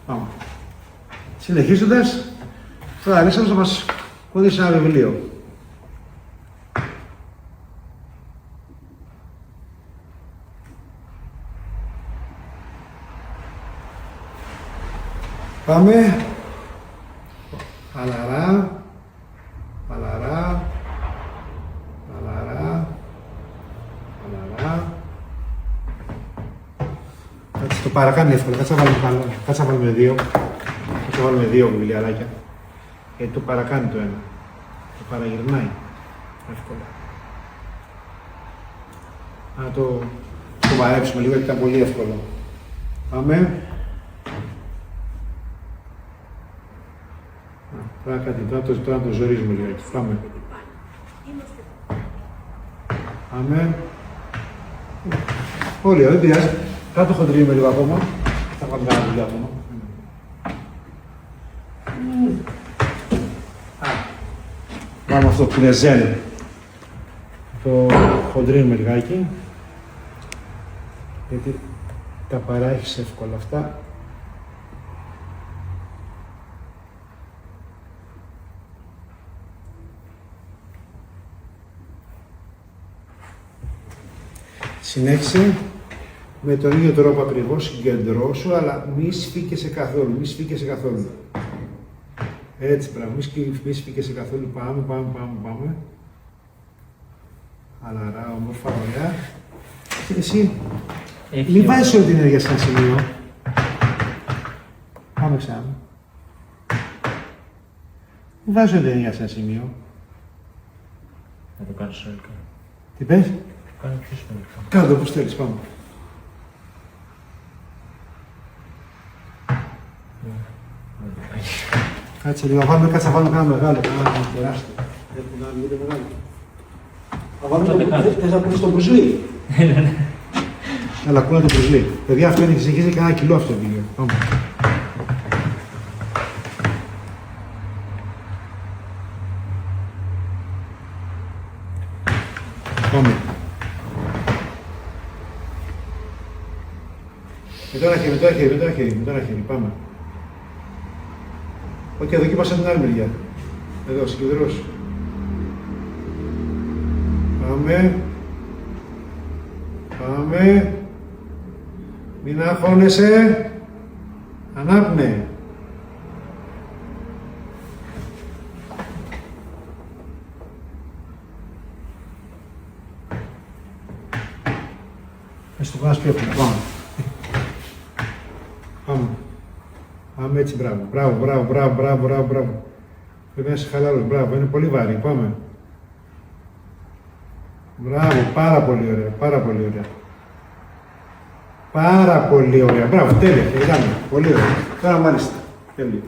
Πάμε. Συνεχίζοντας, θα αρέσαμε να μας κοντήσει ένα βιβλίο. Πάμε. Χαλαρά. Χαλαρά. Χαλαρά. Χαλαρά. Κάτσε το παρακάνει εύκολα. Κάτσε να βάλουμε καλό. Κάτσε να βάλουμε δύο. Κάτσε να βάλουμε δύο βιβλιαράκια. Γιατί το παρακάνει το ένα. Το παραγυρνάει. Εύκολα. Να το βαρέψουμε λίγο γιατί ήταν πολύ εύκολο. Πάμε. Τώρα κάτι, τώρα το ζορίζουμε λίγο. Πάμε. Πάμε. Πολύ ωραία, δεν πειράζει. Κάτω χοντρίνουμε λίγο ακόμα. Θα κάνουμε ένα δουλειά ακόμα. Πάμε αυτό που είναι ζεν. Το χοντρίνουμε λιγάκι. Γιατί τα παράγεις εύκολα αυτά. Συνέχισε με τον ίδιο τρόπο ακριβώς, συγκεντρώσου, αλλά μη σφίγγεσαι καθόλου, μη σφίγγεσαι καθόλου. Έτσι, πράγμα, μη σφίγγεσαι καθόλου, πάμε. Χαλαρά, όμορφα, ωραία. Εσύ, μη βάζεις όλη την ενέργεια σε ένα σημείο. Πάμε ξανά. Μη βάζεις όλη την ενέργεια σε ένα σημείο. Να το κάνεις συνολικά. Τι πες? Κάνε πιο συνολικά. Κάνε το όπως θέλεις, πάμε. Κάτσε λίγο, κάτσε να βάλουμε κανένα μεγάλο, κανένα τεράστιο. Έχουμε ένα λίγο μεγάλο. Θες να πουλήσεις το μπουζλί? Έλα, κούνα το μπουζλί. Παιδιά, αυτό είναι συνεχίζει και 1 κιλό αυτό το βίντεο. Πάμε. Πάμε. Με το ένα χέρι, πάμε. Οκ, δοκίμασα την άλλη μεριά. Εδώ, συγκεντρώσου. Πάμε. Μην αγχώνεσαι. Ανάπνε. Ας το κάνεις πιο εύκολα. Πάμε έτσι, μπράβο. Πρέπει να είσαι χαλαρός, μπράβο, είναι πολύ βαρύ, πάμε. Μπράβο, πάρα πολύ ωραία. Πάρα πολύ ωραία, μπράβο, τέλεια, πολύ ωραία. Τώρα μάλιστα, τέλεια.